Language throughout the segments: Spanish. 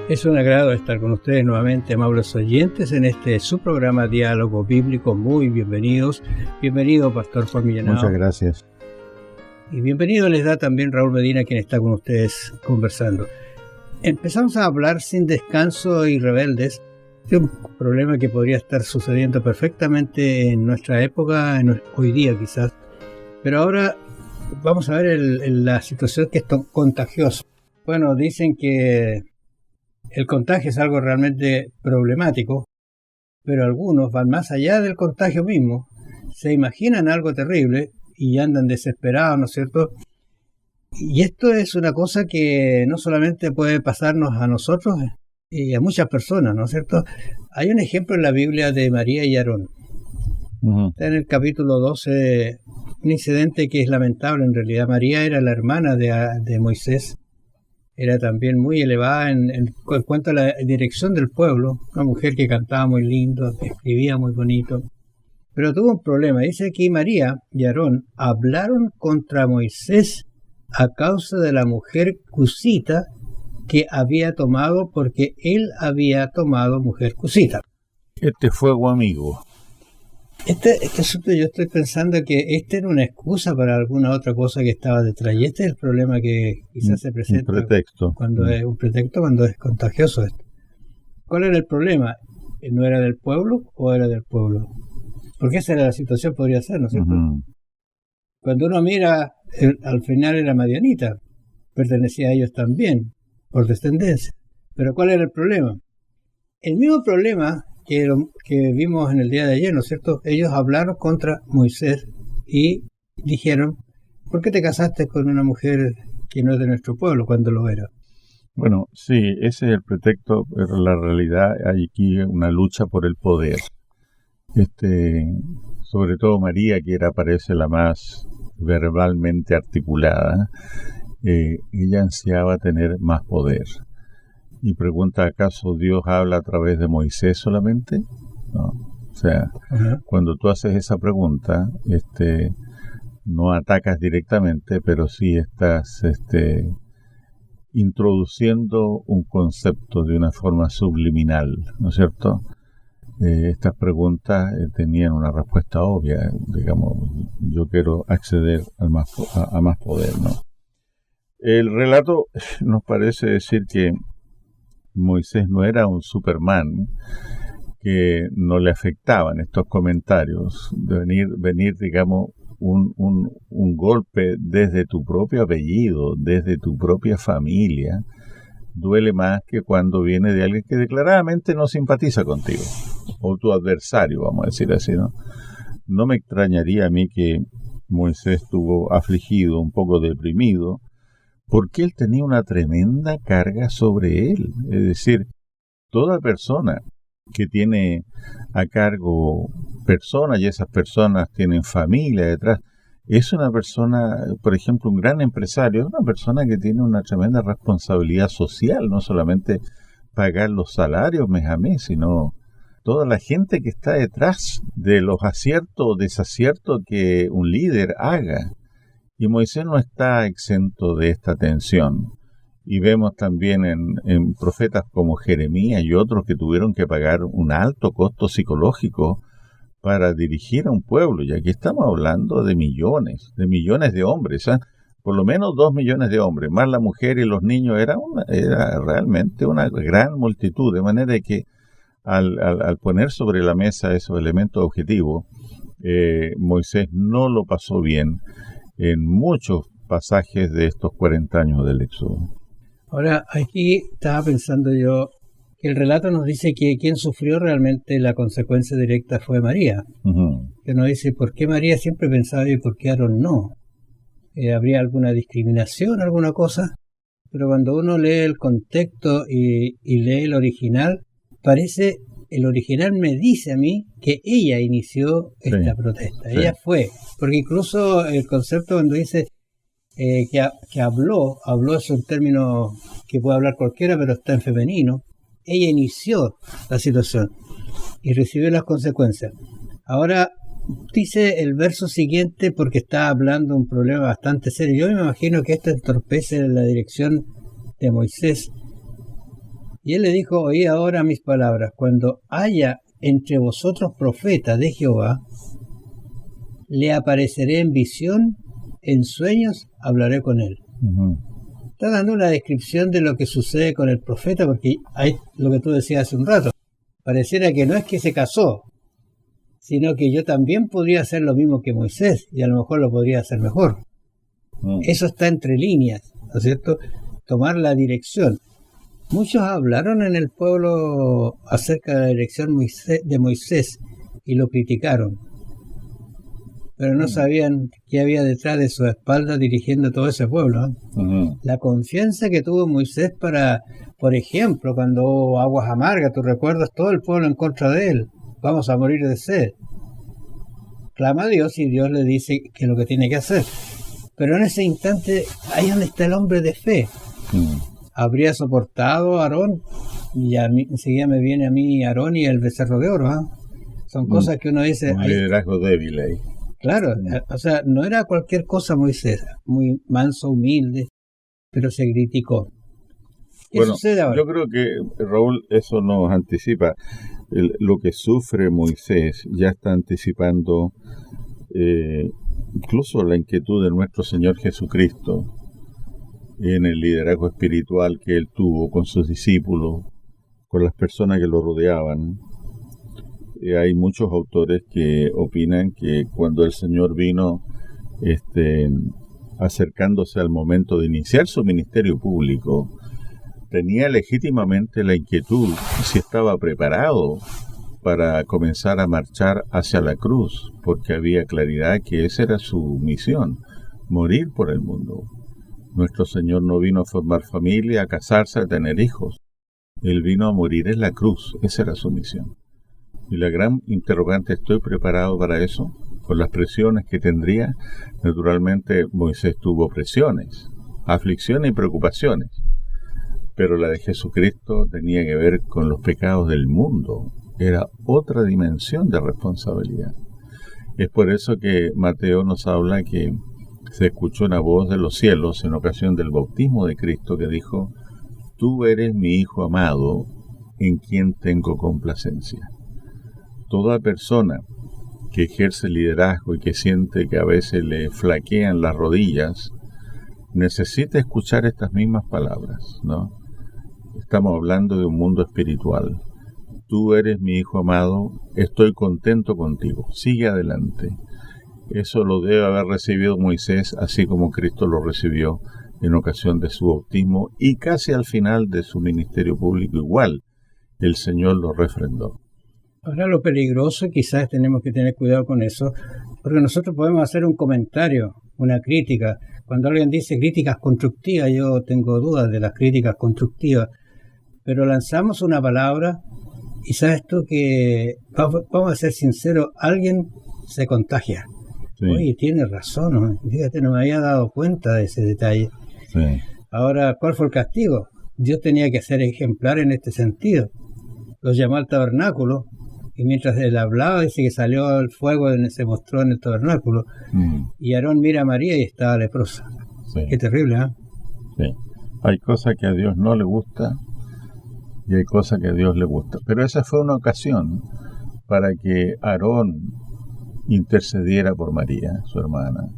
Es un agrado estar con ustedes nuevamente, amables oyentes, en su programa Diálogo Bíblico. Muy bienvenidos. Bienvenido, Pastor Juan Millanao. Muchas gracias. Y bienvenido les da también Raúl Medina, quien está con ustedes conversando. Empezamos a hablar sin descanso y rebeldes de un problema que podría estar sucediendo perfectamente en nuestra época, hoy día quizás. Pero ahora vamos a ver la situación que es contagiosa. Bueno, dicen que el contagio es algo realmente problemático, pero algunos van más allá del contagio mismo, se imaginan algo terrible y andan desesperados, ¿no es cierto? Y esto es una cosa que no solamente puede pasarnos a nosotros y a muchas personas, ¿no es cierto? Hay un ejemplo en la Biblia de María y Aarón. Está en el capítulo 12, un incidente que es lamentable en realidad. María era la hermana de Moisés. Era también muy elevada en cuanto a la dirección del pueblo, una mujer que cantaba muy lindo, que escribía muy bonito, pero tuvo un problema. Dice aquí María y Aarón hablaron contra Moisés a causa de la mujer cusita que había tomado, porque él había tomado mujer cusita. Este fuego amigo. Este asunto, yo estoy pensando que era una excusa para alguna otra cosa que estaba detrás, y este es el problema que quizás se presenta. Un pretexto. Cuando es un pretexto, cuando es contagioso esto. ¿Cuál era el problema? ¿No era del pueblo o era del pueblo? Porque esa era la situación, podría ser, ¿no es cierto? Cuando uno mira, al final era madianita, pertenecía a ellos también, por descendencia. Pero ¿cuál era el problema? El mismo problema que vimos en el día de ayer, ¿no es cierto? Ellos hablaron contra Moisés y dijeron, ¿por qué te casaste con una mujer que no es de nuestro pueblo cuando lo era? Bueno, sí, ese es el pretexto, pero la realidad hay aquí una lucha por el poder. Sobre todo María, que parece la más verbalmente articulada, ella ansiaba tener más poder. Y pregunta, ¿acaso Dios habla a través de Moisés solamente? No. O sea, cuando tú haces esa pregunta, no atacas directamente, pero sí estás introduciendo un concepto de una forma subliminal, ¿no es cierto? Estas preguntas tenían una respuesta obvia, digamos, yo quiero acceder a más poder, ¿no? El relato nos parece decir que Moisés no era un Superman, que no le afectaban estos comentarios, de venir digamos, un golpe desde tu propio apellido, desde tu propia familia, duele más que cuando viene de alguien que declaradamente no simpatiza contigo, o tu adversario, vamos a decir así, ¿no? No me extrañaría a mí que Moisés estuvo afligido, un poco deprimido, porque él tenía una tremenda carga sobre él. Es decir, toda persona que tiene a cargo personas y esas personas tienen familia detrás, es una persona, por ejemplo, un gran empresario, es una persona que tiene una tremenda responsabilidad social, no solamente pagar los salarios mes a mes, sino toda la gente que está detrás de los aciertos o desaciertos que un líder haga. Y Moisés no está exento de esta tensión. Y vemos también en profetas como Jeremías y otros que tuvieron que pagar un alto costo psicológico para dirigir a un pueblo. Y aquí estamos hablando de millones de hombres, ¿eh? Por lo menos 2 millones de hombres, más la mujer y los niños, era realmente una gran multitud. De manera que al poner sobre la mesa esos elementos objetivos, Moisés no lo pasó bien en muchos pasajes de estos 40 años del Éxodo. Ahora, aquí estaba pensando yo que el relato nos dice que quien sufrió realmente la consecuencia directa fue María. Que nos dice por qué María siempre pensaba y por qué Aarón no. ¿Habría alguna discriminación, alguna cosa? Pero cuando uno lee el contexto y lee el original, el original me dice a mí que ella inició esta protesta. Sí. Ella fue, porque incluso el concepto cuando dice que habló es un término que puede hablar cualquiera, pero está en femenino. Ella inició la situación y recibió las consecuencias. Ahora dice el verso siguiente, porque está hablando de un problema bastante serio. Yo me imagino que esto entorpece la dirección de Moisés. Y él le dijo, oí ahora mis palabras, cuando haya entre vosotros profeta de Jehová, le apareceré en visión, en sueños hablaré con él. Ujú. Está dando una descripción de lo que sucede con el profeta, porque hay lo que tú decías hace un rato. Pareciera que no es que se casó, sino que yo también podría hacer lo mismo que Moisés, y a lo mejor lo podría hacer mejor. Eso está entre líneas, ¿no es cierto? Tomar la dirección. Muchos hablaron en el pueblo acerca de la dirección de Moisés y lo criticaron, pero no sabían qué había detrás de su espalda dirigiendo todo ese pueblo, ¿eh? Ujú. La confianza que tuvo Moisés para, por ejemplo, cuando hubo aguas amargas, tú recuerdas, todo el pueblo en contra de él, vamos a morir de sed. Clama a Dios y Dios le dice que es lo que tiene que hacer. Pero en ese instante, ahí donde está el hombre de fe. Habría soportado a Aarón, y a mí, enseguida me viene a mí Aarón y el becerro de oro, ¿eh? Son cosas que uno dice... Un liderazgo débil ahí. Claro, o sea, no era cualquier cosa Moisés, muy manso, humilde, pero se criticó. ¿Qué sucede ahora? Yo creo que, Raúl, eso nos anticipa. Lo que sufre Moisés ya está anticipando incluso la inquietud de nuestro Señor Jesucristo en el liderazgo espiritual que él tuvo con sus discípulos, con las personas que lo rodeaban. Hay muchos autores que opinan que cuando el Señor vino acercándose al momento de iniciar su ministerio público, tenía legítimamente la inquietud si estaba preparado para comenzar a marchar hacia la cruz, porque había claridad que esa era su misión, morir por el mundo. Nuestro Señor no vino a formar familia, a casarse, a tener hijos. Él vino a morir en la cruz, esa era su misión. Y la gran interrogante, ¿estoy preparado para eso? Con las presiones que tendría, naturalmente Moisés tuvo presiones, aflicciones y preocupaciones, pero la de Jesucristo tenía que ver con los pecados del mundo, era otra dimensión de responsabilidad. Es por eso que Mateo nos habla que se escuchó una voz de los cielos en ocasión del bautismo de Cristo que dijo, tú eres mi Hijo amado, en quien tengo complacencia. Toda persona que ejerce liderazgo y que siente que a veces le flaquean las rodillas, necesita escuchar estas mismas palabras, ¿no? Estamos hablando de un mundo espiritual. Tú eres mi Hijo amado, estoy contento contigo, sigue adelante. Eso lo debe haber recibido Moisés, así como Cristo lo recibió en ocasión de su bautismo y casi al final de su ministerio público igual, el Señor lo refrendó. Ahora lo peligroso, quizás tenemos que tener cuidado con eso, porque nosotros podemos hacer un comentario, una crítica. Cuando alguien dice críticas constructivas, yo tengo dudas de las críticas constructivas, pero lanzamos una palabra y sabes tú que, vamos a ser sinceros, alguien se contagia. Sí. Oye, tiene razón, ¿no? Fíjate, no me había dado cuenta de ese detalle. Sí. Ahora, ¿cuál fue el castigo? Dios tenía que ser ejemplar en este sentido. Los llamó al tabernáculo, y mientras él hablaba, dice que salió el fuego, se mostró en el tabernáculo, y Aarón mira a María y estaba leprosa. Sí. Qué terrible, ¿eh? Sí. Hay cosas que a Dios no le gusta, y hay cosas que a Dios le gusta. Pero esa fue una ocasión para que Aarón intercediera por María, su hermana.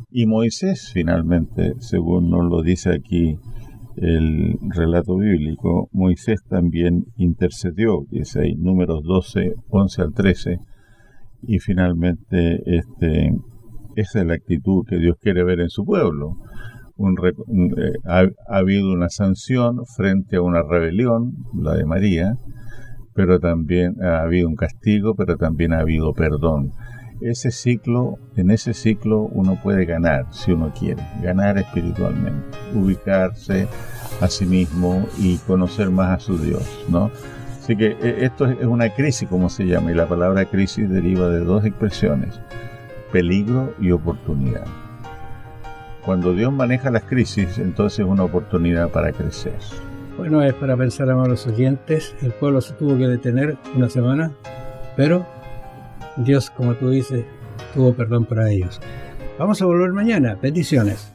Y Moisés, finalmente, según nos lo dice aquí el relato bíblico, Moisés también intercedió, dice ahí, Números 12, 11 al 13, y finalmente esa es la actitud que Dios quiere ver en su pueblo. Ha habido una sanción frente a una rebelión, la de María, pero también ha habido un castigo, pero también ha habido perdón. En ese ciclo uno puede ganar, si uno quiere, ganar espiritualmente, ubicarse a sí mismo y conocer más a su Dios, ¿no? Así que esto es una crisis, como se llama, y la palabra crisis deriva de dos expresiones, peligro y oportunidad. Cuando Dios maneja las crisis, entonces es una oportunidad para crecer. Bueno, es para pensar, amados oyentes, el pueblo se tuvo que detener una semana, pero Dios, como tú dices, tuvo perdón para ellos. Vamos a volver mañana. Bendiciones.